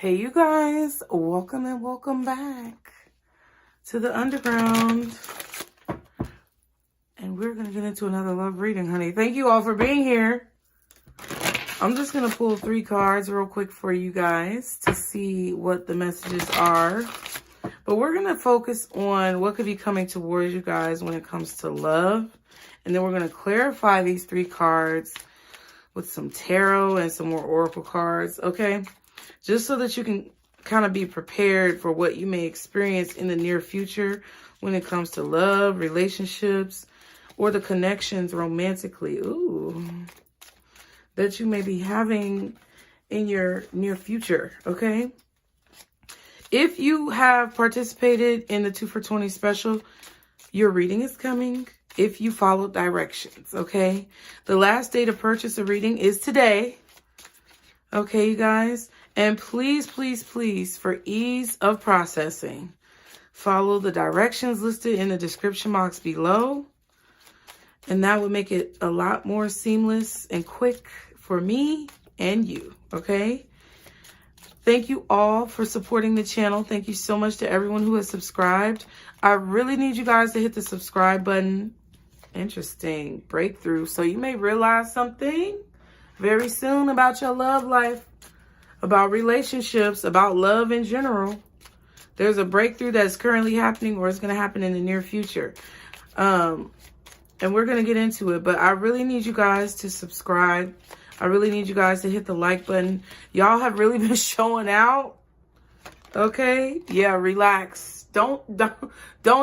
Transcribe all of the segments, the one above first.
Hey you guys, welcome and welcome back to the underground. And we're going to get into another love reading, honey. Thank you all for being here. I'm just going to pull 3 cards real quick for you guys to see what the messages are. But we're going to focus on what could be coming towards you guys when it comes to love. And then we're going to clarify these 3 cards with some tarot and some more oracle cards, okay? Just so that you can kind of be prepared for what you may experience in the near future when it comes to love, relationships, or the connections romantically, that you may be having in your near future, okay? If you have participated in the 2 for 20 special, your reading is coming if you follow directions, okay? The last day to purchase a reading is today, okay, you guys? And please, please, please, for ease of processing, follow the directions listed in the description box below. And that would make it a lot more seamless and quick for me and you, okay? Thank you all for supporting the channel. Thank you so much to everyone who has subscribed. I really need you guys to hit the subscribe button. Interesting breakthrough. So you may realize something very soon about your love life, about relationships, about love in general. There's a breakthrough that's currently happening or is going to happen in the near future. And we're going to get into it. But I really need you guys to subscribe. I really need you guys to hit the like button. Y'all have really been showing out. Okay? Yeah, relax. Don't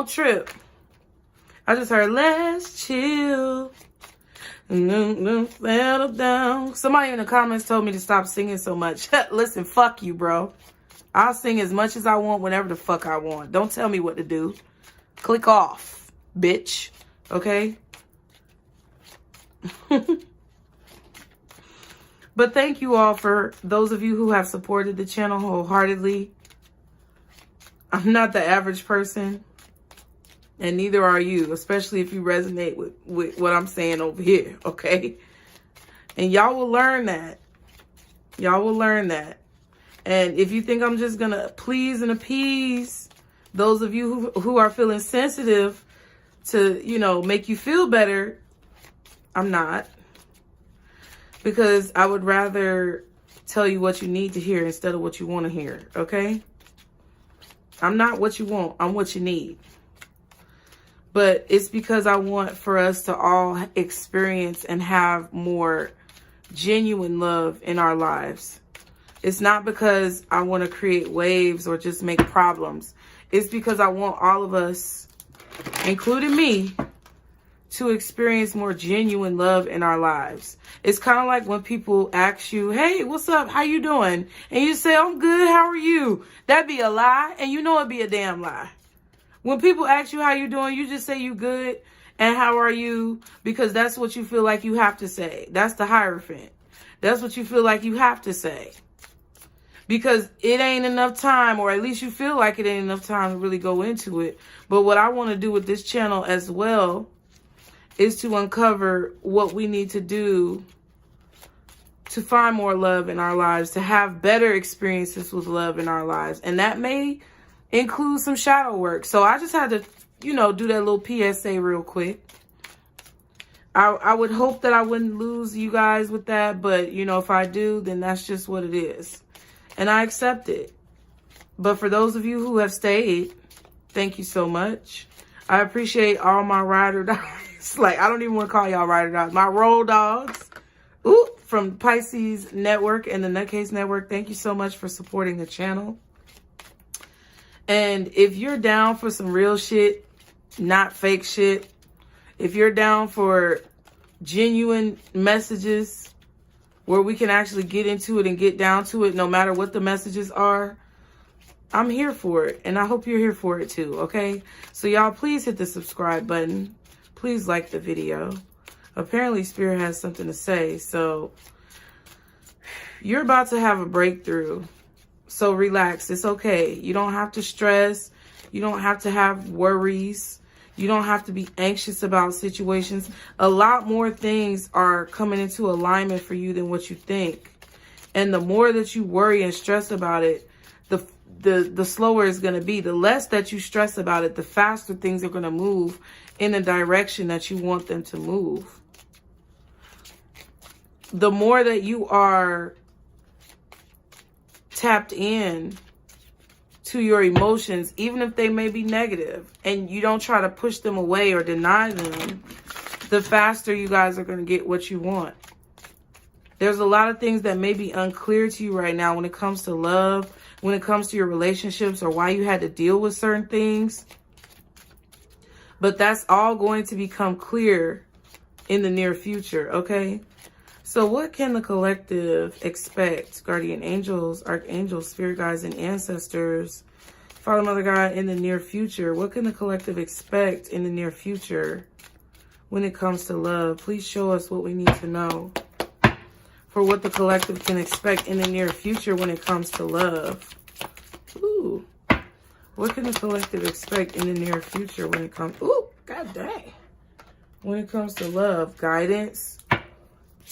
trip. I just heard, let's chill. Settle down. Somebody in the comments told me to stop singing so much. Listen, fuck you, bro. I'll sing as much as I want whenever the fuck I want. Don't tell me what to do. Click off, bitch. Okay? But thank you all for those of you who have supported the channel wholeheartedly. I'm not the average person. And neither are you, especially if you resonate with what I'm saying over here, okay? And y'all will learn that. Y'all will learn that. And if you think I'm just going to please and appease those of you who are feeling sensitive to, you know, make you feel better, I'm not. Because I would rather tell you what you need to hear instead of what you want to hear, okay? I'm not what you want. I'm what you need. But it's because I want for us to all experience and have more genuine love in our lives. It's not because I want to create waves or just make problems. It's because I want all of us, including me, to experience more genuine love in our lives. It's kind of like when people ask you, hey, what's up? How you doing? And you say, I'm good. How are you? That'd be a lie. And you know it'd be a damn lie. When people ask you how you doing, you just say you good and how are you? Because that's what you feel like you have to say. That's the Hierophant. That's what you feel like you have to say. Because it ain't enough time, or at least you feel like it ain't enough time to really go into it. But what I want to do with this channel as well is to uncover what we need to do to find more love in our lives, to have better experiences with love in our lives. And that may include some shadow work. So I just had to, you know, do that little PSA real quick. I would hope that I wouldn't lose you guys with that. But, you know, if I do, then that's just what it is. And I accept it. But for those of you who have stayed, thank you so much. I appreciate all my ride or dies. Like, I don't even want to call y'all ride or dies. My roll dogs. Ooh, from Pisces Network and the NutCase Network. Thank you so much for supporting the channel. And if you're down for some real shit, not fake shit, if you're down for genuine messages where we can actually get into it and get down to it no matter what the messages are, I'm here for it. And I hope you're here for it too, okay? So y'all, please hit the subscribe button. Please like the video. Apparently Spirit has something to say. So you're about to have a breakthrough. So relax. It's okay. You don't have to stress. You don't have to have worries. You don't have to be anxious about situations. A lot more things are coming into alignment for you than what you think. And the more that you worry and stress about it, the slower it's going to be. The less that you stress about it, the faster things are going to move in the direction that you want them to move. The more that you are tapped in to your emotions, even if they may be negative, and you don't try to push them away or deny them, the faster you guys are going to get what you want. There's a lot of things that may be unclear to you right now when it comes to love, when it comes to your relationships, or why you had to deal with certain things. But that's all going to become clear in the near future, okay? So what can the collective expect? Guardian angels, archangels, spirit guides, and ancestors, Father, Mother, God, in the near future. What can the collective expect in the near future when it comes to love? Please show us what we need to know for what the collective can expect in the near future when it comes to love. Ooh. What can the collective expect in the near future when it comes... Ooh, god dang. When it comes to love, guidance.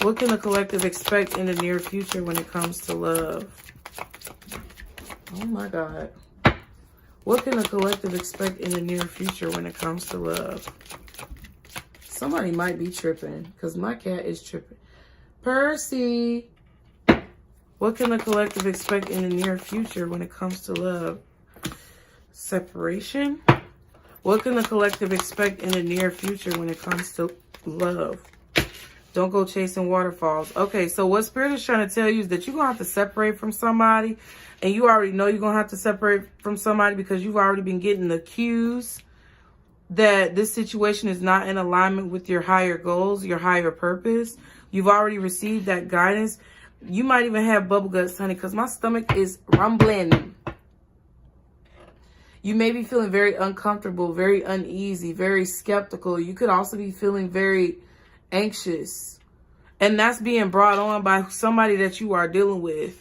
What can the collective expect in the near future when it comes to love? Oh my God. What can the collective expect in the near future when it comes to love? Somebody might be tripping because my cat is tripping. Percy. What can the collective expect in the near future when it comes to love? Separation. What can the collective expect in the near future when it comes to love? Don't go chasing waterfalls. Okay, so what Spirit is trying to tell you is that you're going to have to separate from somebody. And you already know you're going to have to separate from somebody because you've already been getting the cues that this situation is not in alignment with your higher goals, your higher purpose. You've already received that guidance. You might even have bubble guts, honey, because my stomach is rumbling. You may be feeling very uncomfortable, very uneasy, very skeptical. You could also be feeling very anxious. And that's being brought on by somebody that you are dealing with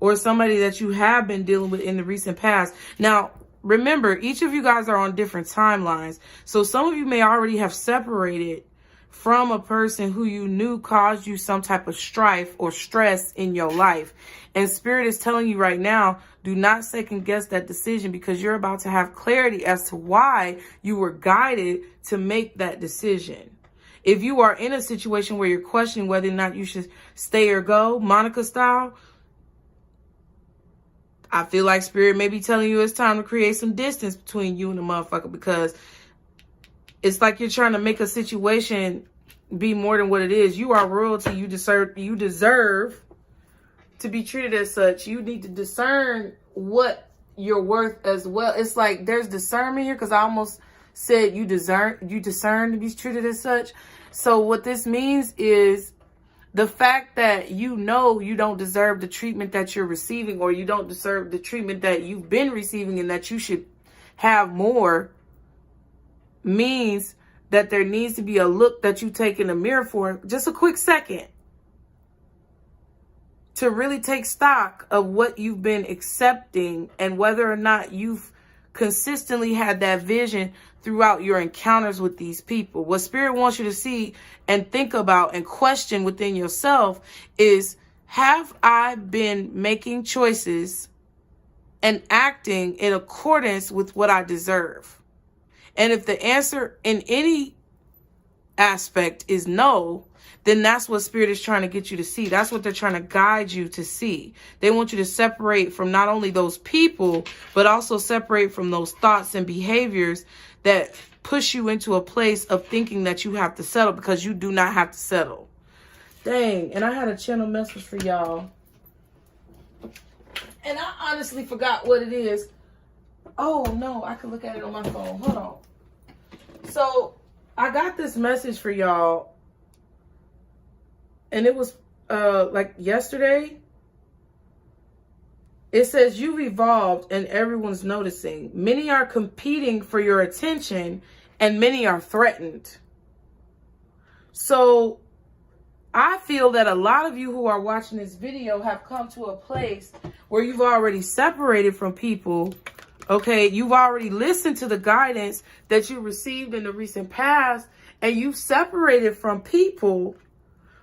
or somebody that you have been dealing with in the recent past. Now, remember, each of you guys are on different timelines. So some of you may already have separated from a person who you knew caused you some type of strife or stress in your life. And Spirit is telling you right now, do not second guess that decision because you're about to have clarity as to why you were guided to make that decision. If you are in a situation where you're questioning whether or not you should stay or go, Monica style, I feel like Spirit may be telling you it's time to create some distance between you and the motherfucker because it's like you're trying to make a situation be more than what it is. You are royalty. You deserve to be treated as such. You need to discern what you're worth as well. It's like there's discernment here because I almost said you discern to be treated as such. So what this means is the fact that you know you don't deserve the treatment that you're receiving or you don't deserve the treatment that you've been receiving and that you should have more means that there needs to be a look that you take in the mirror for just a quick second to really take stock of what you've been accepting and whether or not you've consistently had that vision throughout your encounters with these people. What Spirit wants you to see and think about and question within yourself is, have I been making choices and acting in accordance with what I deserve? And if the answer in any aspect is no, then that's what Spirit is trying to get you to see. That's what they're trying to guide you to see. They want you to separate from not only those people, but also separate from those thoughts and behaviors that push you into a place of thinking that you have to settle because you do not have to settle. Dang, and I had a channel message for y'all. And I honestly forgot what it is. Oh, no, I can look at it on my phone. Hold on. So I got this message for y'all. And it was like yesterday. It says, you've evolved and everyone's noticing. Many are competing for your attention and many are threatened. So I feel that a lot of you who are watching this video have come to a place where you've already separated from people. Okay, you've already listened to the guidance that you received in the recent past and you've separated from people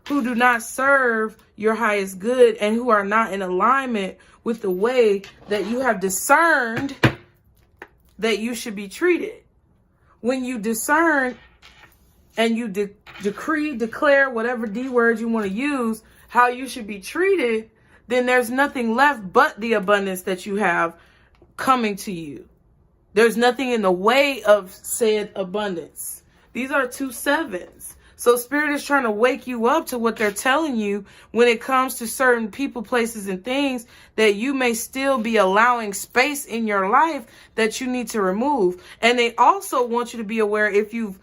who do not serve your highest good and who are not in alignment with the way that you have discerned that you should be treated. When you discern and you decree, declare, whatever D word you want to use, how you should be treated, then there's nothing left but the abundance that you have coming to you. There's nothing in the way of said abundance. These are 2 sevens. So Spirit is trying to wake you up to what they're telling you when it comes to certain people, places, and things that you may still be allowing space in your life that you need to remove. And they also want you to be aware, if you've,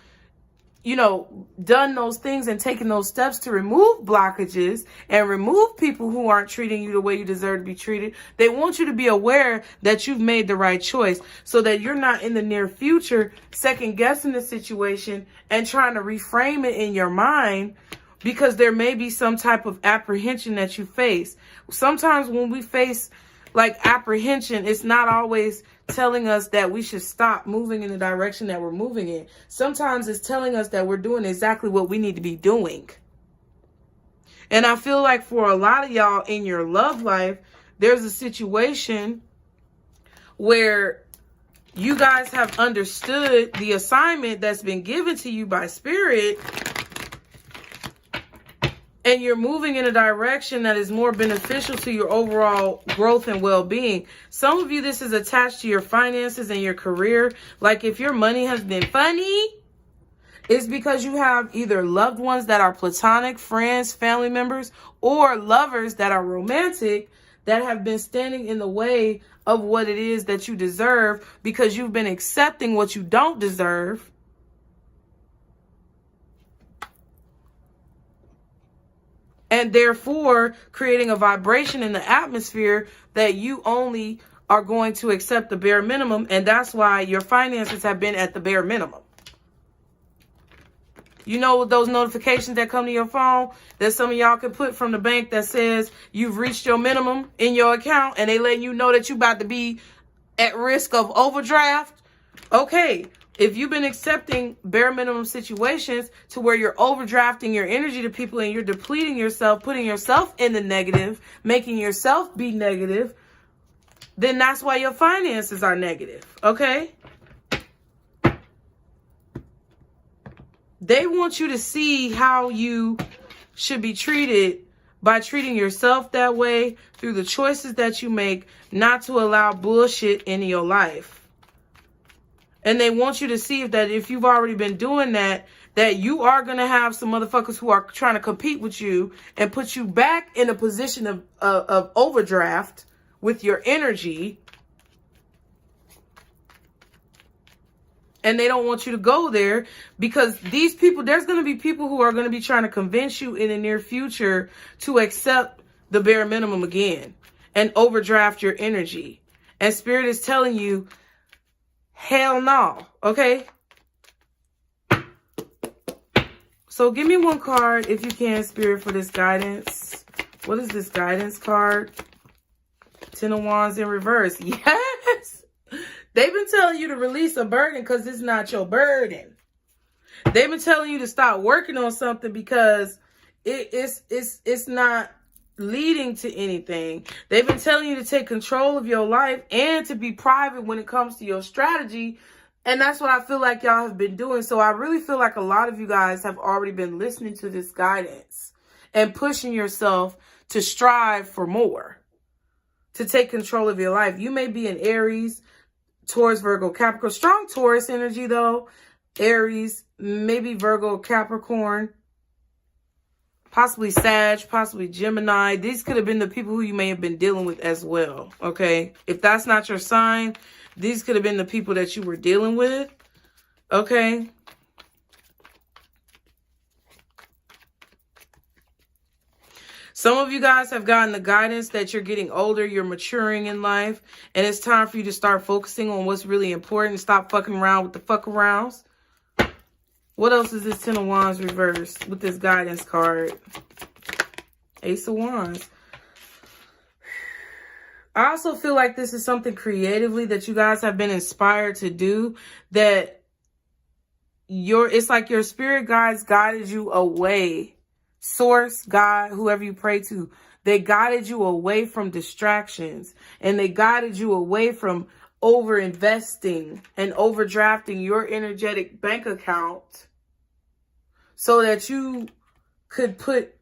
done those things and taken those steps to remove blockages and remove people who aren't treating you the way you deserve to be treated, they want you to be aware that you've made the right choice so that you're not in the near future second guessing the situation and trying to reframe it in your mind, because there may be some type of apprehension that you face. Sometimes when we face like apprehension, it's not always telling us that we should stop moving in the direction that we're moving in. Sometimes it's telling us that we're doing exactly what we need to be doing. And I feel like for a lot of y'all in your love life, there's a situation where you guys have understood the assignment that's been given to you by Spirit, and you're moving in a direction that is more beneficial to your overall growth and well-being. Some of you, this is attached to your finances and your career. Like if your money has been funny, it's because you have either loved ones that are platonic, friends, family members, or lovers that are romantic that have been standing in the way of what it is that you deserve because you've been accepting what you don't deserve. And therefore creating a vibration in the atmosphere that you only are going to accept the bare minimum. And that's why your finances have been at the bare minimum. You know those notifications that come to your phone that some of y'all can put from the bank that says you've reached your minimum in your account, and they letting you know that you about to be at risk of overdraft? Okay. If you've been accepting bare minimum situations to where you're overdrafting your energy to people and you're depleting yourself, putting yourself in the negative, making yourself be negative, then that's why your finances are negative, okay? They want you to see how you should be treated by treating yourself that way through the choices that you make, not to allow bullshit in your life. And they want you to see that if you've already been doing that, that you are going to have some motherfuckers who are trying to compete with you and put you back in a position of overdraft with your energy. And they don't want you to go there because these people, there's going to be people who are going to be trying to convince you in the near future to accept the bare minimum again and overdraft your energy. And Spirit is telling you, hell no, okay? So give me one card, if you can, Spirit, for this guidance. What is this guidance card? 10 of Wands in reverse. Yes! They've been telling you to release a burden because it's not your burden. They've been telling you to stop working on something because it's not leading to anything. They've been telling you to take control of your life and to be private when it comes to your strategy. And that's what I feel like y'all have been doing. So I really feel like a lot of you guys have already been listening to this guidance and pushing yourself to strive for more, to take control of your life. You may be an Aries, Taurus, Virgo, Capricorn. Strong Taurus energy though. Aries, maybe Virgo, Capricorn. Possibly Sag, possibly Gemini. These could have been the people who you may have been dealing with as well, okay? If that's not your sign, these could have been the people that you were dealing with, okay? Some of you guys have gotten the guidance that you're getting older, you're maturing in life, and it's time for you to start focusing on what's really important. Stop fucking around with the fuck arounds. What else is this 10 of Wands reversed with this guidance card? Ace of Wands. I also feel like this is something creatively that you guys have been inspired to do, that it's like your spirit guides guided you away source, God, whoever you pray to, they guided you away from distractions, and they guided you away from over investing and overdrafting your energetic bank account so that you could put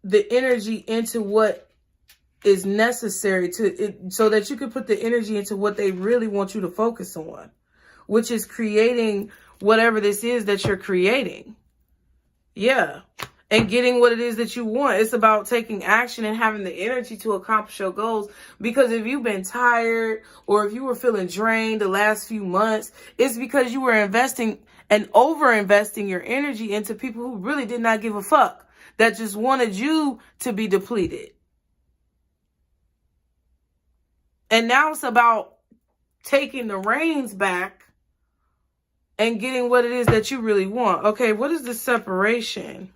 the energy into what is necessary so that you could put the energy into what they really want you to focus on, which is creating whatever this is that you're creating. Yeah. And getting what it is that you want. It's about taking action and having the energy to accomplish your goals. Because if you've been tired or if you were feeling drained the last few months, it's because you were investing and over-investing your energy into people who really did not give a fuck, that just wanted you to be depleted. And now it's about taking the reins back and getting what it is that you really want. Okay, what is the separation?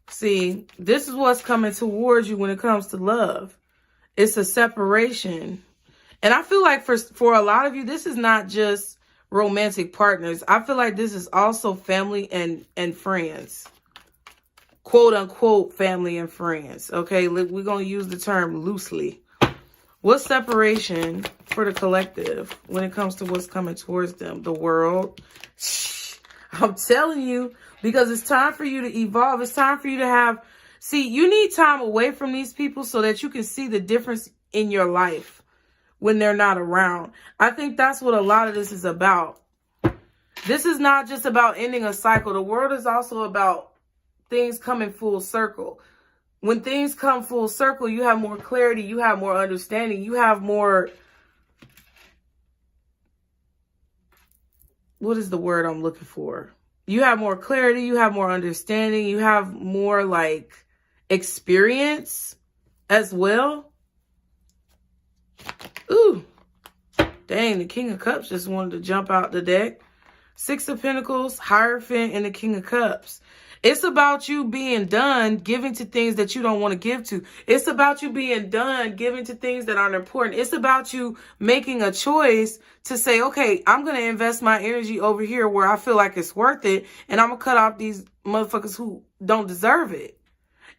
See, this is what's coming towards you when it comes to love. It's a separation. And I feel like for a lot of you, this is not just romantic partners. I feel like this is also family and friends. Quote unquote family and friends. Okay, we're going to use the term loosely. What's separation for the collective when it comes to what's coming towards them? The world. I'm telling you, because it's time for you to evolve. It's time for you to have, see, you need time away from these people so that you can see the difference in your life when they're not around. I think that's what a lot of this is about. This is not just about ending a cycle. The world is also about things coming full circle. When things come full circle, you have more clarity, you have more understanding, you have more, what is the word I'm looking for? You have more clarity, you have more understanding, you have more like experience as well. Ooh, dang, the King of Cups just wanted to jump out the deck. Six of Pentacles, Hierophant, and the King of Cups. It's about you being done giving to things that you don't want to give to. It's about you being done giving to things that aren't important. It's about you making a choice to say, okay, I'm going to invest my energy over here where I feel like it's worth it. And I'm going to cut off these motherfuckers who don't deserve it.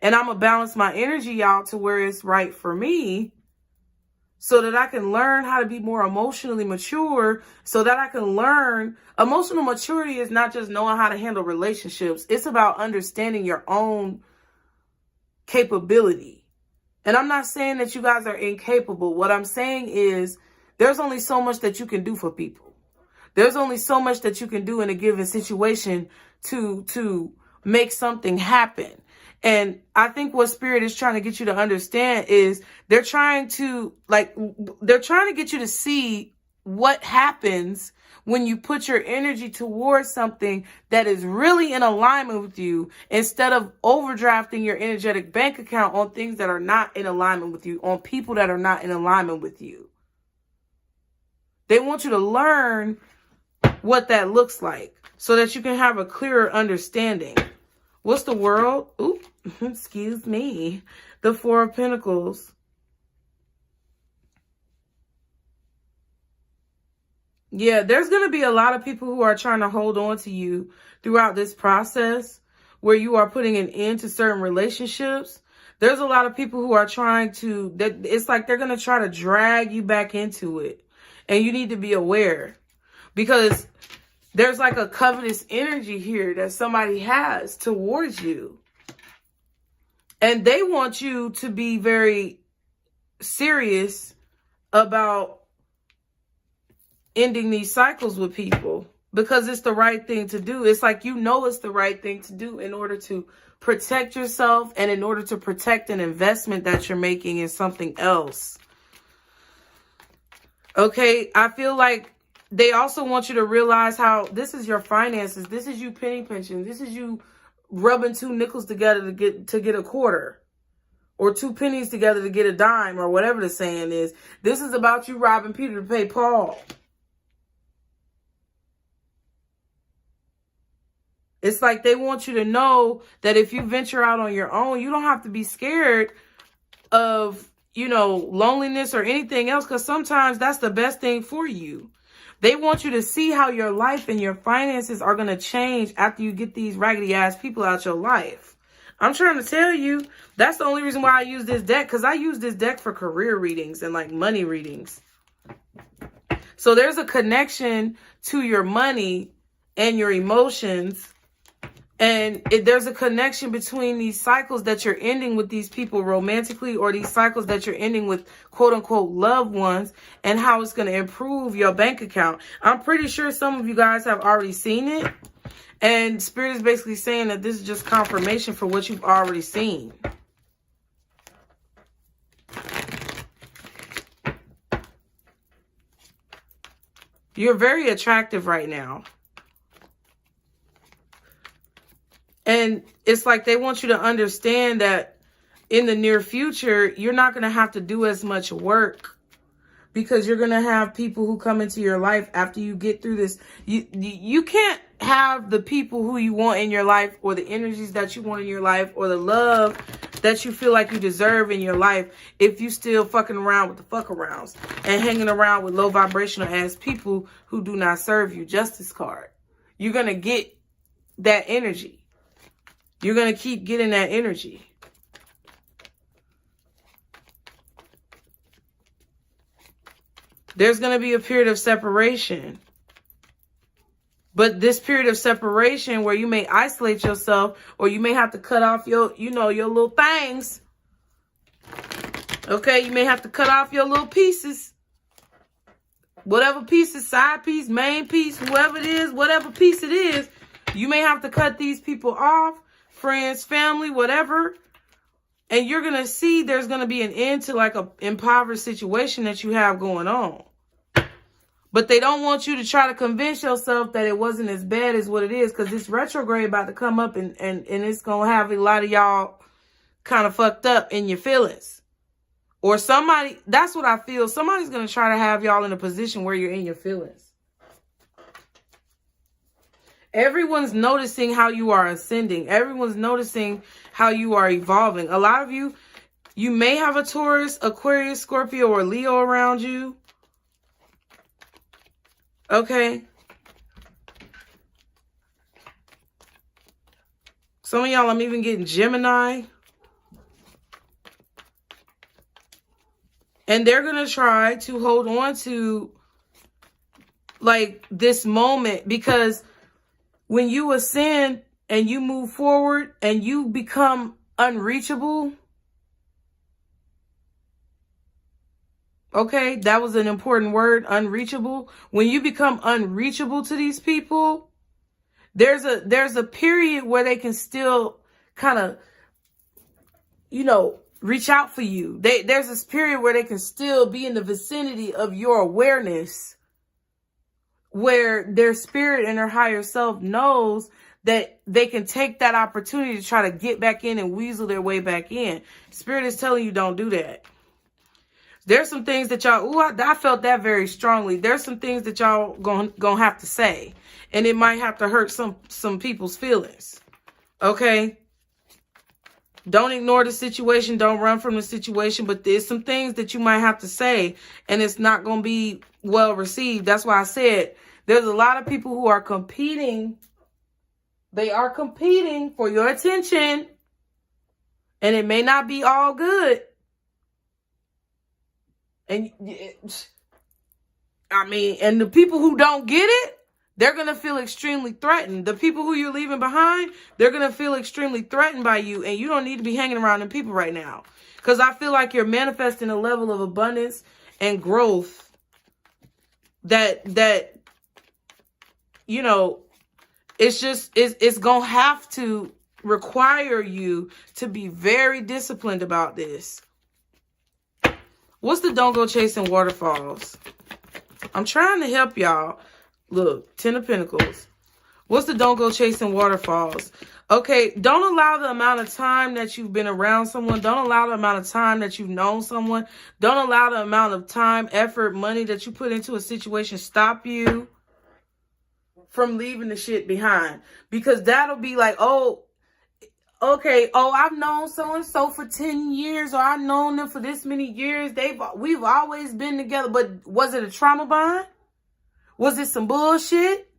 And I'm going to balance my energy out to where it's right for me, so that I can learn how to be more emotionally mature, so that I can learn. Emotional maturity is not just knowing how to handle relationships. It's about understanding your own capability. And I'm not saying that you guys are incapable. What I'm saying is there's only so much that you can do for people. There's only so much that you can do in a given situation to make something happen. And I think what Spirit is trying to get you to understand is they're trying to get you to see what happens when you put your energy towards something that is really in alignment with you, instead of overdrafting your energetic bank account on things that are not in alignment with you, on people that are not in alignment with you. They want you to learn what that looks like so that you can have a clearer understanding. What's the world? Ooh, excuse me. The Four of Pentacles. Yeah, there's going to be a lot of people who are trying to hold on to you throughout this process where you are putting an end to certain relationships. There's a lot of people who are trying to, it's like they're going to try to drag you back into it. And you need to be aware, because there's like a covetous energy here that somebody has towards you. And they want you to be very serious about ending these cycles with people, because it's the right thing to do. It's like, you know, it's the right thing to do in order to protect yourself and in order to protect an investment that you're making in something else. Okay, I feel like they also want you to realize how this is your finances. This is you penny pinching. This is you rubbing two nickels together to get a quarter, or two pennies together to get a dime, or whatever the saying is. This is about you robbing Peter to pay Paul. It's like they want you to know that if you venture out on your own, you don't have to be scared of, you know, loneliness or anything else, because sometimes that's the best thing for you. They want you to see how your life and your finances are going to change after you get these raggedy ass people out your life. I'm trying to tell you, that's the only reason why I use this deck, because I use this deck for career readings and like money readings. So there's a connection to your money and your emotions. And there's a connection between these cycles that you're ending with these people romantically, or these cycles that you're ending with quote unquote loved ones, and how it's going to improve your bank account. I'm pretty sure some of you guys have already seen it. And Spirit is basically saying that this is just confirmation for what you've already seen. You're very attractive right now. And it's like they want you to understand that in the near future, you're not going to have to do as much work, because you're going to have people who come into your life after you get through this. You can't have the people who you want in your life, or the energies that you want in your life, or the love that you feel like you deserve in your life, if you still fucking around with the fuck arounds and hanging around with low vibrational ass people who do not serve you. Justice card. You're going to get that energy. You're going to keep getting that energy. There's going to be a period of separation. But this period of separation where you may isolate yourself, or you may have to cut off your, your little things. Okay, you may have to cut off your little pieces. Whatever pieces, side piece, main piece, whoever it is, whatever piece it is, you may have to cut these people off. Friends, family, whatever. And you're going to see there's going to be an end to like a impoverished situation that you have going on. But they don't want you to try to convince yourself that it wasn't as bad as what it is, because this retrograde about to come up, and it's going to have a lot of y'all kind of fucked up in your feelings. Or somebody, that's what I feel. Somebody's going to try to have y'all in a position where you're in your feelings. Everyone's noticing how you are ascending. Everyone's noticing how you are evolving. A lot of you may have a Taurus, Aquarius, Scorpio, or Leo around you. Okay. Some of y'all, I'm even getting Gemini. And they're going to try to hold on to like this moment, because when you ascend and you move forward and you become unreachable, okay, that was an important word, unreachable. When you become unreachable to these people, there's a period where they can still kind of, reach out for you. There's this period where they can still be in the vicinity of your awareness, where their spirit and their higher self knows that they can take that opportunity to try to get back in and weasel their way back in. Spirit is telling you don't do that. There's some things that y'all, I felt that very strongly. There's some things that y'all gonna have to say, and it might have to hurt some people's feelings. Okay? Don't ignore the situation. Don't run from the situation. But there's some things that you might have to say, and it's not going to be well received. That's why I said there's a lot of people who are competing. They are competing for your attention, and it may not be all good. And and the people who don't get it, they're going to feel extremely threatened. The people who you're leaving behind, they're going to feel extremely threatened by you. And you don't need to be hanging around them people right now. Because I feel like you're manifesting a level of abundance and growth that it's going to have to require you to be very disciplined about this. What's the don't go chasing waterfalls? I'm trying to help y'all. Look, 10 of Pentacles. What's the don't go chasing waterfalls? Okay, don't allow the amount of time that you've been around someone. Don't allow the amount of time that you've known someone. Don't allow the amount of time, effort, money that you put into a situation stop you from leaving the shit behind. Because that'll be like, I've known so-and-so for 10 years, or I've known them for this many years. We've always been together. But was it a trauma bond? Was it some bullshit?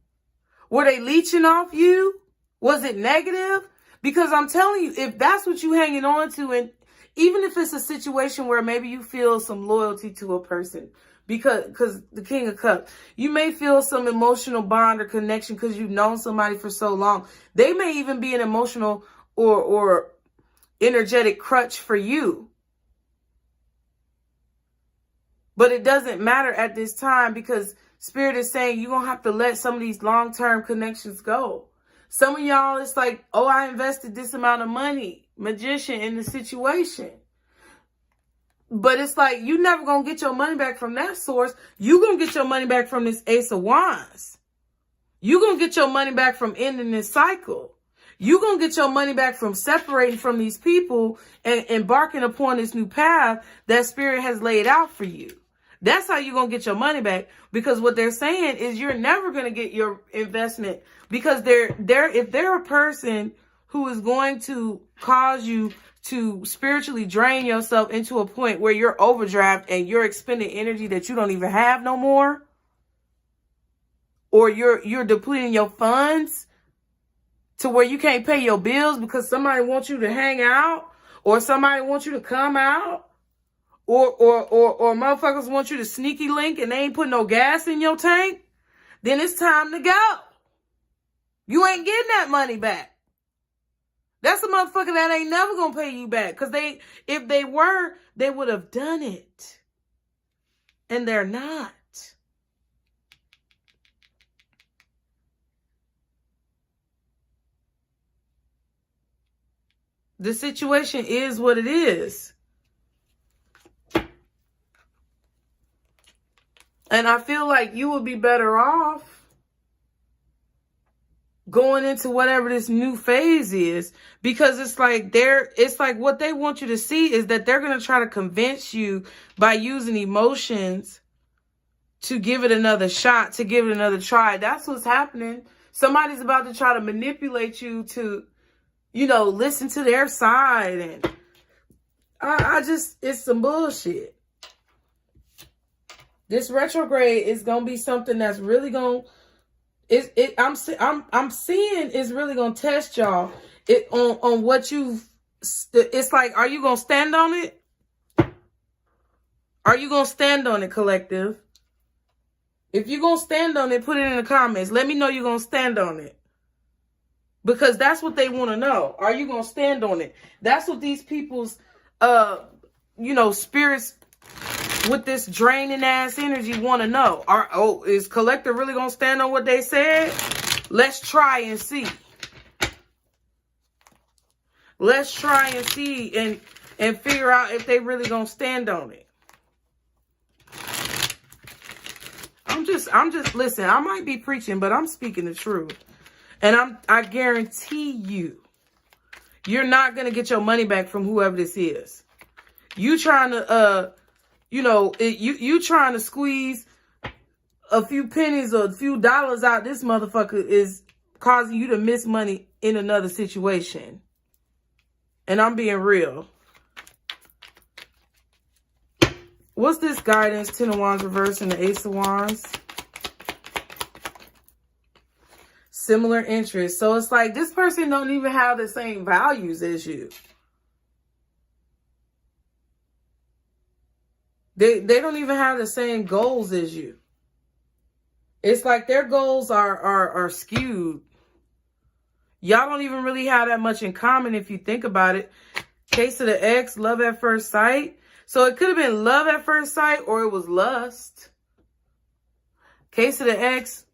Were they leeching off you? Was it negative? Because I'm telling you, if that's what you hanging on to, and even if it's a situation where maybe you feel some loyalty to a person, because the King of Cups, you may feel some emotional bond or connection because you've known somebody for so long. They may even be an emotional or energetic crutch for you. But it doesn't matter at this time, because Spirit is saying you're going to have to let some of these long-term connections go. Some of y'all, it's like, oh, I invested this amount of money, magician, in the situation. But it's like, you never going to get your money back from that source. You're going to get your money back from this Ace of Wands. You're going to get your money back from ending this cycle. You're going to get your money back from separating from these people and embarking upon this new path that Spirit has laid out for you. That's how you're going to get your money back, because what they're saying is you're never going to get your investment, because if they're a person who is going to cause you to spiritually drain yourself into a point where you're overdraft and you're expending energy that you don't even have no more, or you're depleting your funds to where you can't pay your bills because somebody wants you to hang out, or somebody wants you to come out, or motherfuckers want you to sneaky link and they ain't put no gas in your tank, then it's time to go. You ain't getting that money back. That's a motherfucker that ain't never gonna pay you back, because if they were, they would have done it. And they're not. The situation is what it is. And I feel like you would be better off going into whatever this new phase is, because it's like what they want you to see is that they're going to try to convince you by using emotions to give it another shot, to give it another try. That's what's happening. Somebody's about to try to manipulate you to, listen to their side. And it's some bullshit. This retrograde is going to be something that's really going to, I'm seeing is really going to test y'all on what it's like, are you going to stand on it? Are you going to stand on it, collective? If you're going to stand on it, put it in the comments. Let me know you're going to stand on it. Because that's what they want to know. Are you going to stand on it? That's what these people's, spirits with this draining ass energy want to know. Is collective really going to stand on what they said? Let's try and see. Let's try and see and figure out if they really going to stand on it. I'm just listen, I might be preaching, but I'm speaking the truth. And I guarantee you're not going to get your money back from whoever this is. You trying to, you trying to squeeze a few pennies or a few dollars out this motherfucker is causing you to miss money in another situation. And I'm being real. What's this guidance? 10 of Wands reverse and the Ace of Wands. Similar interests. So it's like this person don't even have the same values as you. They don't even have the same goals as you. It's like their goals are skewed. Y'all don't even really have that much in common if you think about it. Case of the X, love at first sight. So it could have been love at first sight, or it was lust. Case of the X.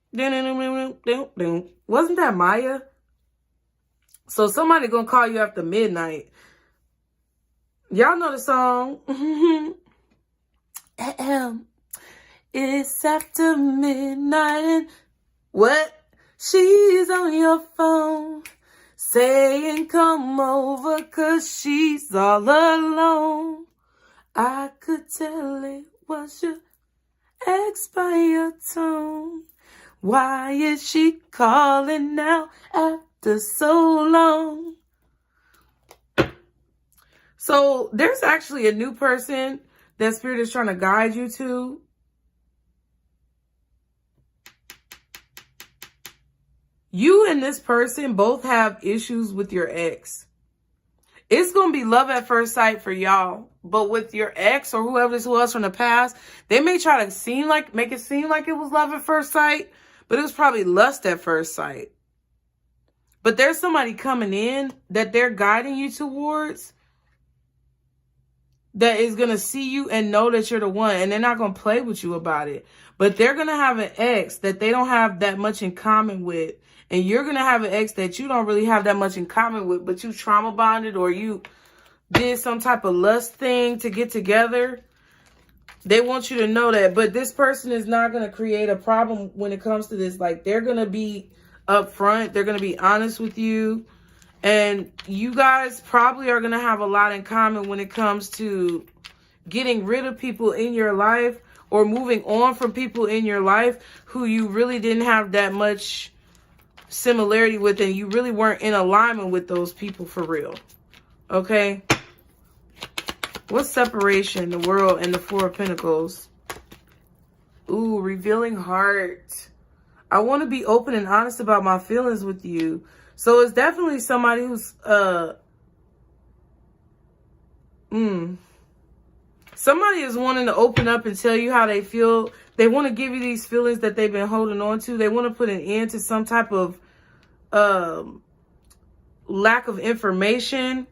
Wasn't that Maya? So somebody gonna call you after midnight. Y'all know the song. It's after midnight and what? She's on your phone saying come over 'cause she's all alone. I could tell it was your ex by your tone. Why is she calling now after so long? So there's actually a new person that Spirit is trying to guide you to. You and this person both have issues with your ex. It's going to be love at first sight for y'all. But with your ex or whoever this was from the past, they may try to make it seem like it was love at first sight, but it was probably lust at first sight. But there's somebody coming in that they're guiding you towards that is going to see you and know that you're the one. And they're not going to play with you about it. But they're going to have an ex that they don't have that much in common with. And you're going to have an ex that you don't really have that much in common with, but you trauma bonded or you did some type of lust thing to get together. They want you to know that. But this person is not going to create a problem when it comes to this. Like, they're going to be upfront. They're going to be honest with you. And you guys probably are going to have a lot in common when it comes to getting rid of people in your life or moving on from people in your life who you really didn't have that much similarity with, and you really weren't in alignment with those people for real. Okay? What's separation, the world, and the Four of Pentacles? Ooh, revealing heart. I want to be open and honest about my feelings with you. So it's definitely somebody who's somebody is wanting to open up and tell you how they feel. They want to give you these feelings that they've been holding on to. They want to put an end to some type of lack of information.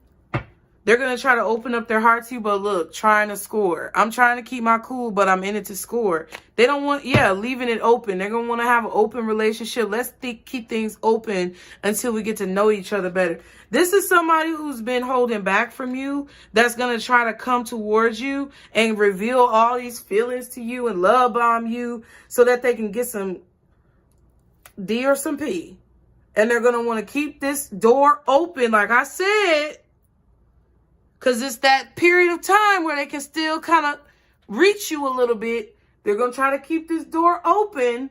They're going to try to open up their heart to you, but look, trying to score. I'm trying to keep my cool, but I'm in it to score. They don't want, leaving it open. They're going to want to have an open relationship. Let's keep things open until we get to know each other better. This is somebody who's been holding back from you that's going to try to come towards you and reveal all these feelings to you and love bomb you so that they can get some D or some P. And they're going to want to keep this door open, like I said, because it's that period of time where they can still kind of reach you a little bit. They're going to try to keep this door open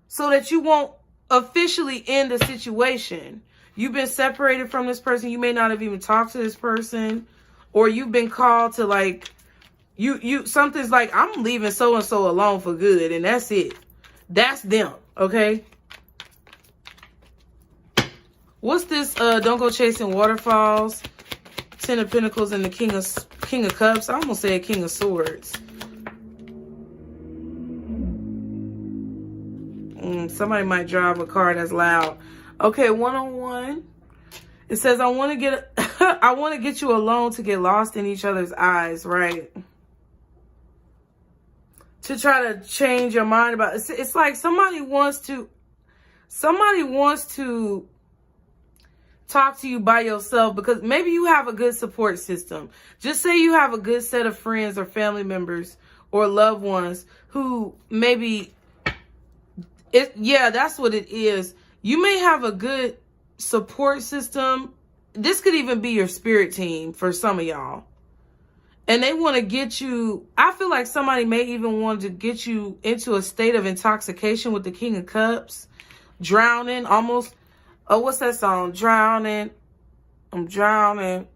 so that you won't officially end the situation. You've been separated from this person. You may not have even talked to this person. Or you've been called to, like, something's like, I'm leaving so-and-so alone for good. And that's it. That's them. Okay? What's this? Don't go chasing waterfalls. Ten of Pentacles and the King of Cups. I almost said King of Swords. Somebody might drive a car that's loud. Okay, one-on-one. It says, I want to get you alone to get lost in each other's eyes, right? To try to change your mind about it. It's like somebody wants to talk to you by yourself, because maybe you have a good support system. Just say you have a good set of friends or family members or loved ones who maybe that's what it is. You may have a good support system. This could even be your spirit team for some of y'all. And they want to get you, I feel like somebody may even want to get you into a state of intoxication with the King of Cups, drowning almost. Oh, what's that song? Drowning. I'm drowning.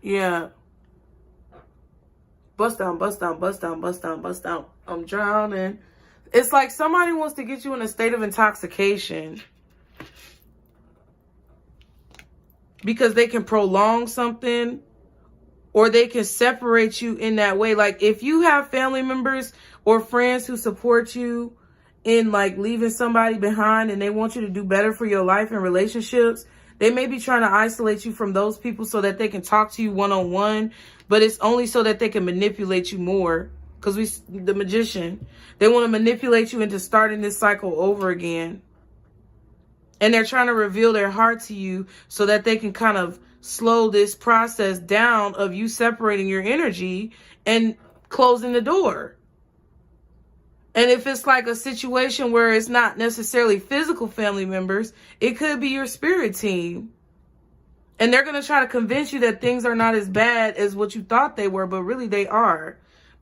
Yeah. Bust down, bust down, bust down, bust down, bust down. I'm drowning. It's like somebody wants to get you in a state of intoxication because they can prolong something or they can separate you in that way. Like if you have family members or friends who support you in like leaving somebody behind and they want you to do better for your life and relationships, they may be trying to isolate you from those people so that they can talk to you one-on-one, but it's only so that they can manipulate you more. Because the Magician, they want to manipulate you into starting this cycle over again. And they're trying to reveal their heart to you so that they can kind of slow this process down of you separating your energy and closing the door. And if it's like a situation where it's not necessarily physical family members, it could be your spirit team. And they're going to try to convince you that things are not as bad as what you thought they were, but really they are.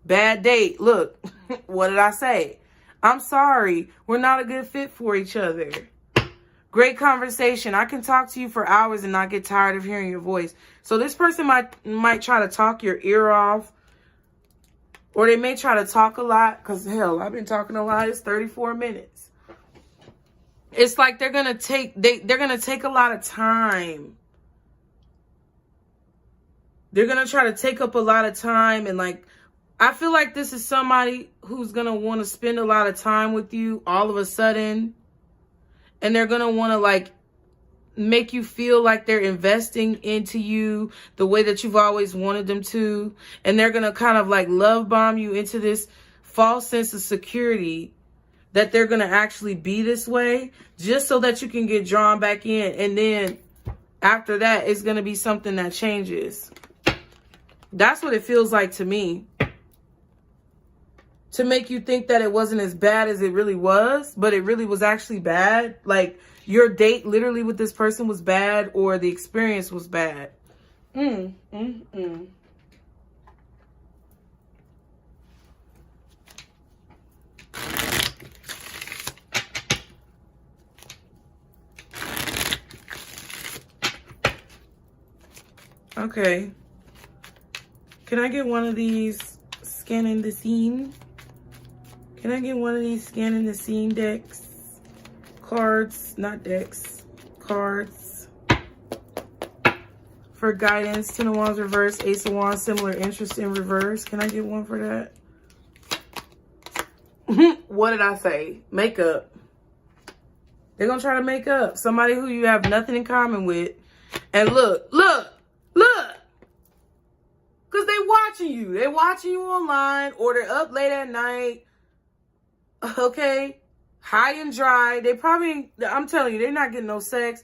Bad date. Look, what did I say? I'm sorry. We're not a good fit for each other. Great conversation. I can talk to you for hours and not get tired of hearing your voice. So this person might try to talk your ear off. Or they may try to talk a lot, because hell, I've been talking a lot. It's 34 minutes. It's like they're gonna take a lot of time. They're gonna try to take up a lot of time, and like, I feel like this is somebody who's gonna want to spend a lot of time with you all of a sudden, and they're gonna want to like make you feel like they're investing into you the way that you've always wanted them to. And they're going to kind of like love bomb you into this false sense of security that they're going to actually be this way just so that you can get drawn back in. And then after that, it's going to be something that changes. That's what it feels like to me. To make you think that it wasn't as bad as it really was, but it really was actually bad. Like, your date literally with this person was bad, or the experience was bad. Okay. Can I get one of these scanning the scene? Can I get one of these scanning the scene decks? Cards, not decks, cards. For guidance, 10 of Wands reverse, Ace of Wands, similar interest in reverse. Can I get one for that? What did I say? Makeup. They're going to try to make up. Somebody who you have nothing in common with. And look. Because they watching you. They're watching you online, or they're up late at night. Okay? High and dry. They probably, I'm telling you, they're not getting no sex.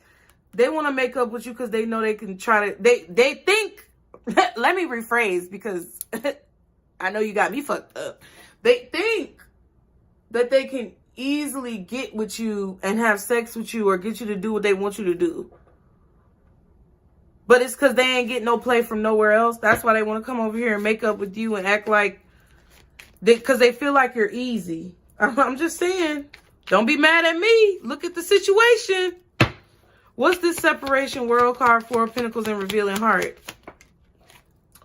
They want to make up with you because they know they can try to, they think, let me rephrase, because I know you got me fucked up. They think that they can easily get with you and have sex with you or get you to do what they want you to do. But it's because they ain't getting no play from nowhere else. That's why they want to come over here and make up with you and act like, because they feel like you're easy. I'm just saying. Don't be mad at me. Look at the situation. What's this separation world card? 4 of Pentacles and revealing heart.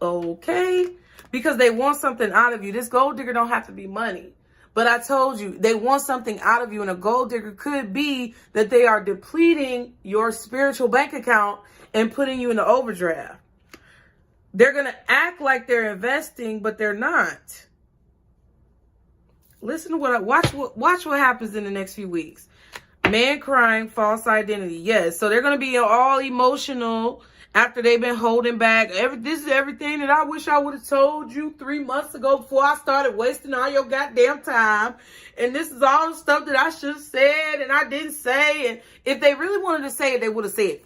Okay. Because they want something out of you. This gold digger don't have to be money. But I told you, they want something out of you. And a gold digger could be that they are depleting your spiritual bank account and putting you in the overdraft. They're going to act like they're investing, but they're not. Listen to watch what happens in the next few weeks. Man crying, false identity. Yes. So they're going to be all emotional after they've been holding back. This is everything that I wish I would have told you 3 months ago before I started wasting all your goddamn time. And this is all the stuff that I should have said and I didn't say. And if they really wanted to say it, they would have said it.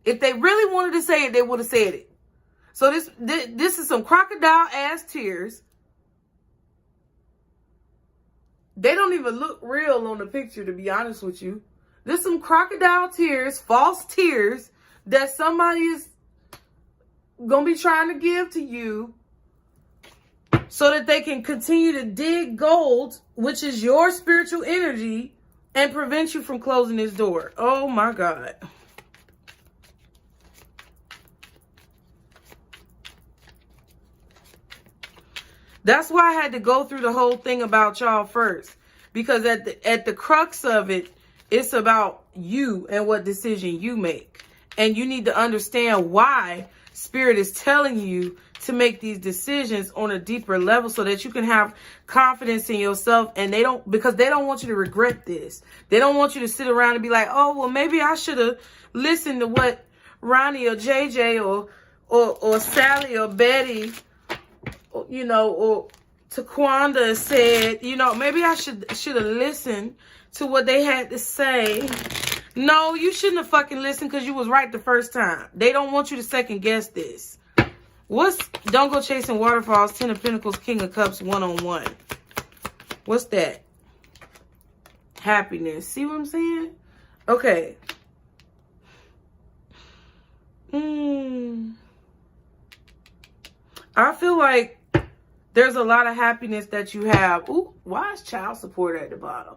If they really wanted to say it, they would have said it. So this is some crocodile ass tears. They don't even look real on the picture, to be honest with you. There's some crocodile tears, false tears, that somebody is going to be trying to give to you so that they can continue to dig gold, which is your spiritual energy, and prevent you from closing this door. Oh, my God. That's why I had to go through the whole thing about y'all first. Because at the crux of it, it's about you and what decision you make. And you need to understand why Spirit is telling you to make these decisions on a deeper level so that you can have confidence in yourself. And because they don't want you to regret this. They don't want you to sit around and be like, oh, well, maybe I should have listened to what Ronnie or JJ or Sally or Betty, you know, or Taquanda said, you know, maybe I should have listened to what they had to say. No, you shouldn't have fucking listened because you was right the first time. They don't want you to second guess this. Don't go chasing waterfalls, 10 of Pentacles, King of Cups, one-on-one. What's that? Happiness. See what I'm saying? Okay. I feel like there's a lot of happiness that you have. Ooh, why is child support at the bottom?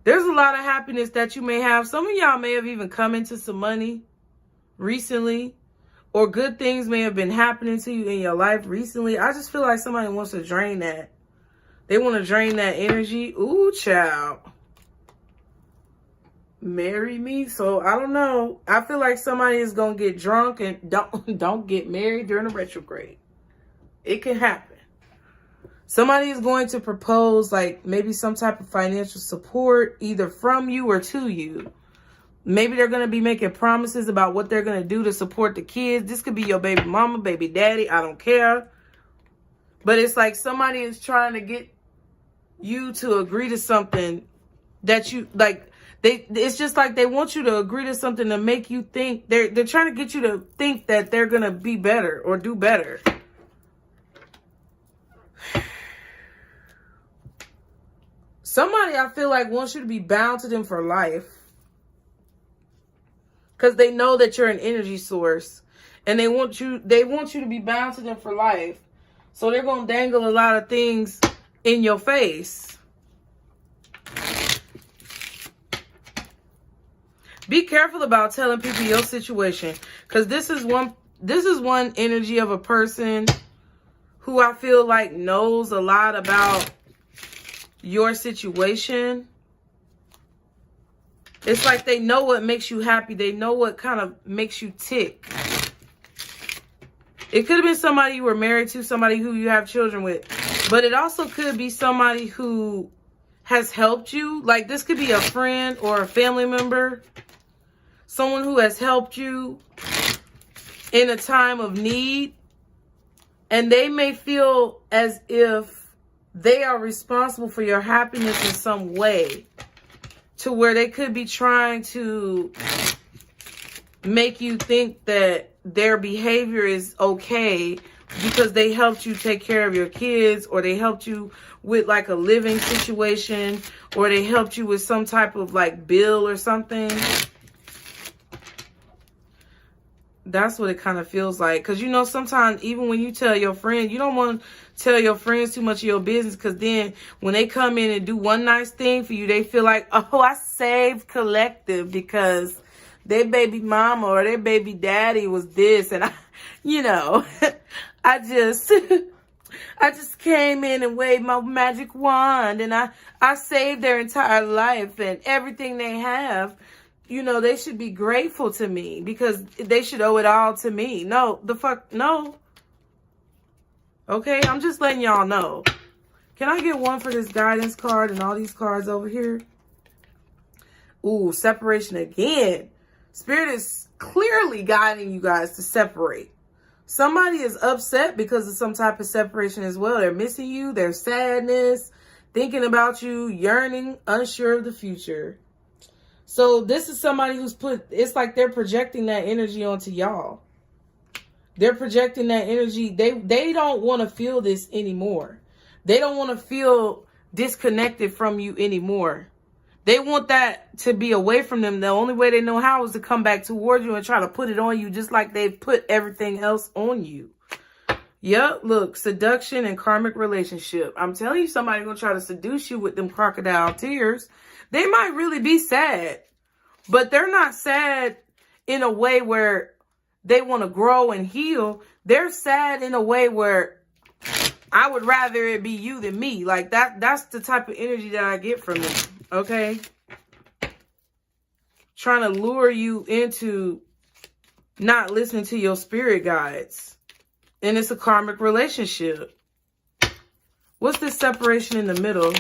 There's a lot of happiness that you may have. Some of y'all may have even come into some money recently. or good things may have been happening to you in your life recently. I just feel like somebody wants to drain that. They want to drain that energy. Ooh, child. Marry me? So I don't know. I feel like somebody is going to get drunk and don't get married during the retrograde. It can happen. Somebody is going to propose like maybe some type of financial support either from you or to you. Maybe they're going to be making promises about what they're going to do to support the kids. This could be your baby mama, baby daddy. I don't care. But it's like somebody is trying to get you to agree to something that you like. It's just like they want you to agree to something to make you think. They're trying to get you to think that they're going to be better or do better. Somebody I feel like wants you to be bound to them for life. Because they know that you're an energy source. And they want you to be bound to them for life. So they're going to dangle a lot of things in your face. Be careful about telling people your situation. Because this is one energy of a person who I feel like knows a lot about your situation. It's like they know what makes you happy. They know what kind of makes you tick. It could have been somebody you were married to, somebody who you have children with. But it also could be somebody who has helped you. Like this could be a friend or a family member. Someone who has helped you in a time of need. And they may feel as if they are responsible for your happiness in some way. To where they could be trying to make you think that their behavior is okay because they helped you take care of your kids, or they helped you with like a living situation, or they helped you with some type of like bill or something. That's what it kind of feels like. Because, you know, sometimes even when you tell your friend, you don't want to tell your friends too much of your business. Because then when they come in and do one nice thing for you, they feel like, oh, I saved collective because their baby mama or their baby daddy was this. And, I just came in and waved my magic wand. And I saved their entire life and everything they have. They should be grateful to me because they should owe it all to me. No, no. Okay, I'm just letting y'all know. Can I get one for this guidance card and all these cards over here? Ooh, separation again. Spirit is clearly guiding you guys to separate. Somebody is upset because of some type of separation as well. They're missing you. Their sadness, thinking about you, yearning, unsure of the future. So this is somebody who's it's like they're projecting that energy onto y'all. They're projecting that energy. They don't want to feel this anymore. They don't want to feel disconnected from you anymore. They want that to be away from them. The only way they know how is to come back towards you and try to put it on you just like they've put everything else on you. Yep, look, seduction and karmic relationship. I'm telling you, somebody's going to try to seduce you with them crocodile tears. They might really be sad, but they're not sad in a way where they want to grow and heal. They're sad in a way where I would rather it be you than me. Like that's the type of energy that I get from them. Okay. Trying to lure you into not listening to your spirit guides. And it's a karmic relationship. What's this separation in the middle?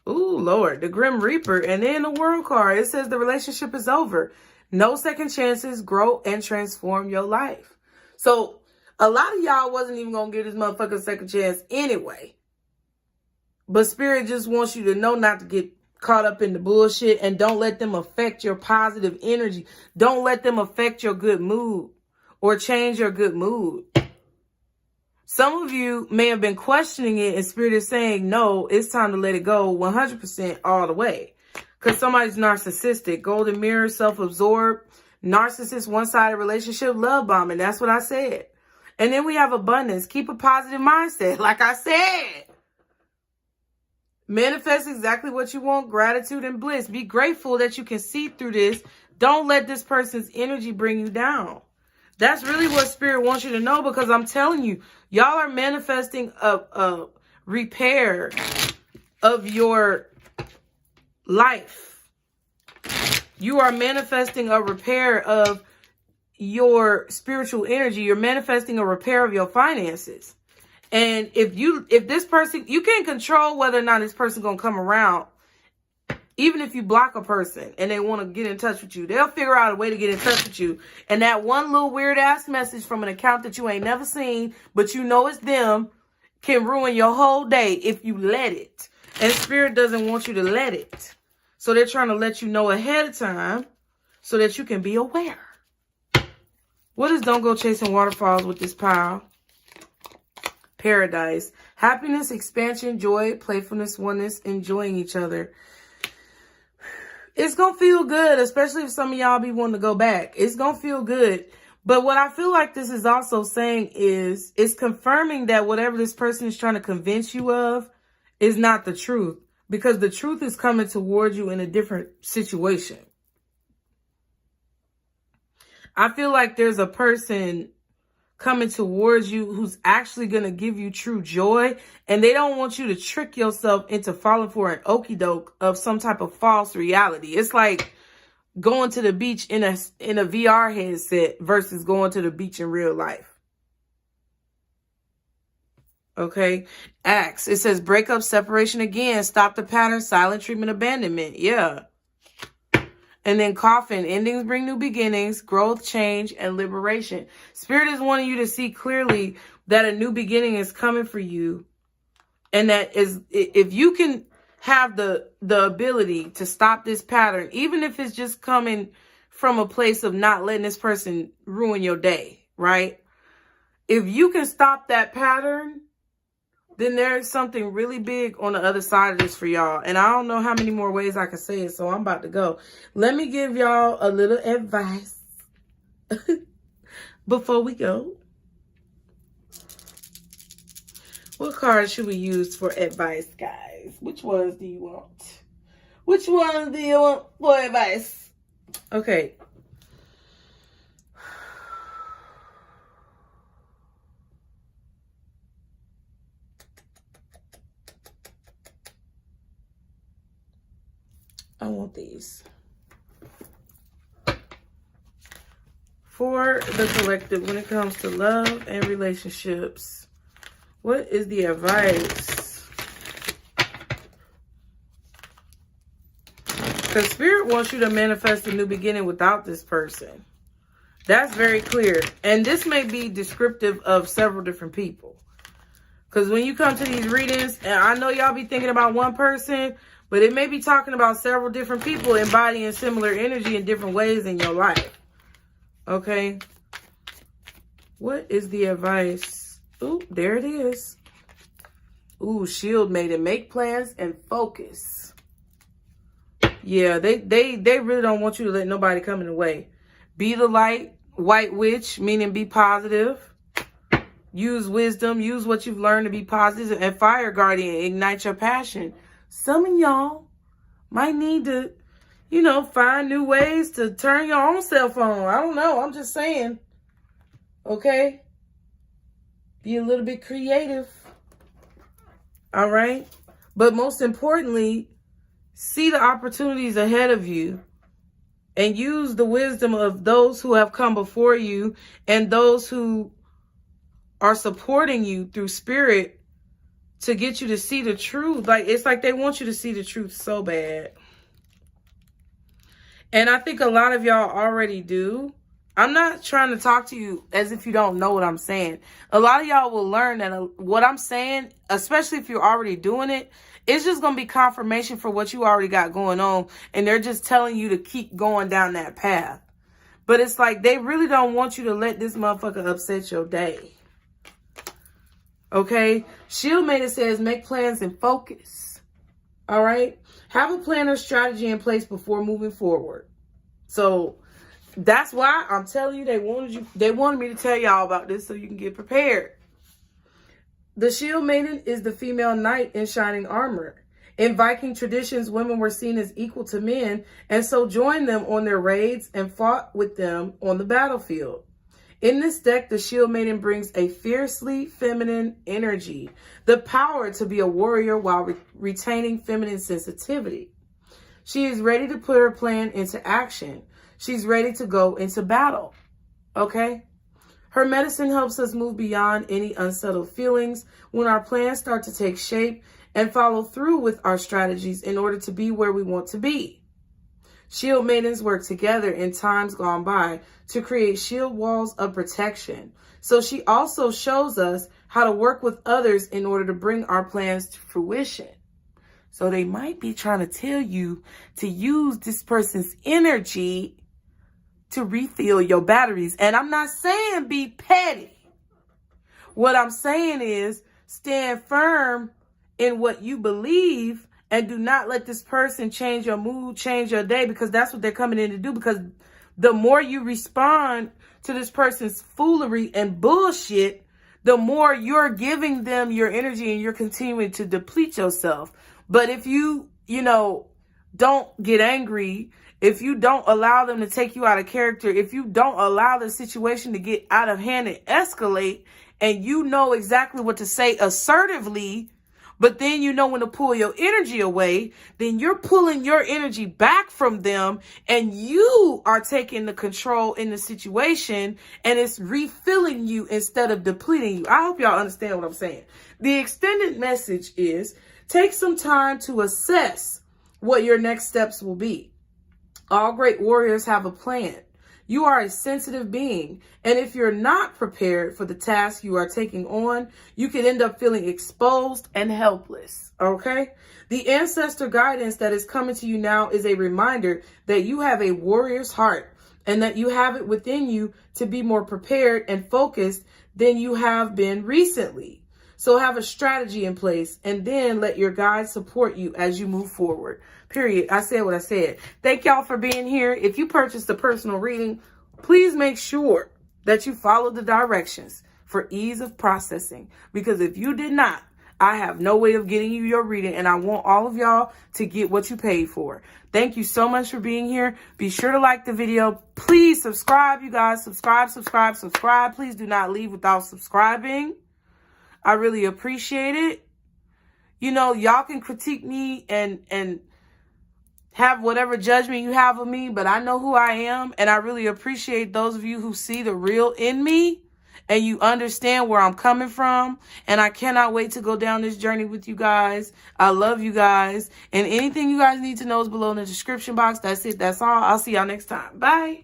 Ooh, Lord, the Grim Reaper. And then the World card. It says the relationship is over. No second chances. Grow and transform your life. So a lot of y'all wasn't even going to give this motherfucker a second chance anyway. But Spirit just wants you to know not to get caught up in the bullshit, and don't let them affect your positive energy. Don't let them affect your good mood or change your good mood. Some of you may have been questioning it, and Spirit is saying, no, it's time to let it go 100% all the way. Because somebody's narcissistic, golden mirror, self-absorbed, narcissist, one-sided relationship, love bombing. That's what I said. And then we have abundance. Keep a positive mindset. Like I said, manifest exactly what you want, gratitude and bliss. Be grateful that you can see through this. Don't let this person's energy bring you down. That's really what Spirit wants you to know, because I'm telling you, y'all are manifesting a repair of your life. You are manifesting a repair of your spiritual energy. You're manifesting a repair of your finances. And if this person, you can't control whether or not this person gonna come around. Even if you block a person and they want to get in touch with you, they'll figure out a way to get in touch with you. And that one little weird ass message from an account that you ain't never seen, but you know it's them, can ruin your whole day if you let it. And Spirit doesn't want you to let it. So they're trying to let you know ahead of time so that you can be aware. What is don't go chasing waterfalls with this pile? Paradise. Happiness, expansion, joy, playfulness, oneness, enjoying each other. It's going to feel good, especially if some of y'all be wanting to go back. It's going to feel good. But what I feel like this is also saying is it's confirming that whatever this person is trying to convince you of is not the truth, because the truth is coming towards you in a different situation. I feel like there's a person coming towards you who's actually going to give you true joy, and they don't want you to trick yourself into falling for an okie doke of some type of false reality. It's like going to the beach in a VR headset versus going to the beach in real life. Okay. Acts. It says breakup, separation again, stop the pattern, silent treatment, abandonment. Yeah. And then coffin, endings bring new beginnings, growth, change, and liberation. Spirit is wanting you to see clearly that a new beginning is coming for you. And that is, if you can have the ability to stop this pattern, even if it's just coming from a place of not letting this person ruin your day, right? If you can stop that pattern, then there's something really big on the other side of this for y'all. And I don't know how many more ways I can say it, so I'm about to go. Let me give y'all a little advice before we go. What cards should we use for advice, guys? Which ones do you want? Which ones do you want for advice? Okay. I want these. For the collective, when it comes to love and relationships, what is the advice? Because Spirit wants you to manifest a new beginning without this person. That's very clear. And this may be descriptive of several different people. Because when you come to these readings, and I know y'all be thinking about one person, but it may be talking about several different people embodying similar energy in different ways in your life. Okay. What is the advice? Ooh, there it is. Ooh, Shield Maiden. Make plans and focus. Yeah, they really don't want you to let nobody come in the way. Be the light. White Witch, meaning be positive. Use wisdom. Use what you've learned to be positive. And Fire Guardian, ignite your passion. Some of y'all might need to, you know, find new ways to turn your own self on. I don't know. I'm just saying. Okay? Be a little bit creative. All right? But most importantly, see the opportunities ahead of you and use the wisdom of those who have come before you and those who are supporting you through Spirit to get you to see the truth. Like, it's like they want you to see the truth so bad. And I think a lot of y'all already do. I'm not trying to talk to you as if you don't know what I'm saying. A lot of y'all will learn that what I'm saying, especially if you're already doing it, it's just going to be confirmation for what you already got going on. And they're just telling you to keep going down that path. But it's like they really don't want you to let this motherfucker upset your day. Okay? Shield Maiden says make plans and focus. All right? Have a plan or strategy in place before moving forward. So that's why I'm telling you, they wanted me to tell y'all about this so you can get prepared. The Shield Maiden is the female knight in shining armor. In Viking traditions, women were seen as equal to men, and so joined them on their raids and fought with them on the battlefield. In this deck, the Shield Maiden brings a fiercely feminine energy, the power to be a warrior while retaining feminine sensitivity. She is ready to put her plan into action. She's ready to go into battle, okay? Her medicine helps us move beyond any unsettled feelings when our plans start to take shape and follow through with our strategies in order to be where we want to be. Shield Maidens work together in times gone by to create shield walls of protection. So she also shows us how to work with others in order to bring our plans to fruition. So they might be trying to tell you to use this person's energy to refill your batteries. And I'm not saying be petty. What I'm saying is stand firm in what you believe and do not let this person change your mood, change your day, because that's what they're coming in to do. Because the more you respond to this person's foolery and bullshit, the more you're giving them your energy and you're continuing to deplete yourself. But if you don't get angry, if you don't allow them to take you out of character, if you don't allow the situation to get out of hand and escalate, and you know exactly what to say assertively, but then you know when to pull your energy away, then you're pulling your energy back from them and you are taking the control in the situation and it's refilling you instead of depleting you. I hope y'all understand what I'm saying. The extended message is take some time to assess what your next steps will be. All great warriors have a plan. You are a sensitive being, and if you're not prepared for the task you are taking on, you can end up feeling exposed and helpless, okay? The ancestor guidance that is coming to you now is a reminder that you have a warrior's heart and that you have it within you to be more prepared and focused than you have been recently. So have a strategy in place and then let your guides support you as you move forward. Period. I said what I said. Thank y'all for being here. If you purchased a personal reading, please make sure that you follow the directions for ease of processing. Because if you did not, I have no way of getting you your reading, and I want all of y'all to get what you paid for. Thank you so much for being here. Be sure to like the video. Please subscribe, you guys. Subscribe. Please do not leave without subscribing. I really appreciate it. Y'all can critique me and have whatever judgment you have of me, but I know who I am, and I really appreciate those of you who see the real in me and you understand where I'm coming from, and I cannot wait to go down this journey with you guys. I love you guys, and anything you guys need to know is below in the description box. That's it. That's all. I'll see y'all next time. Bye.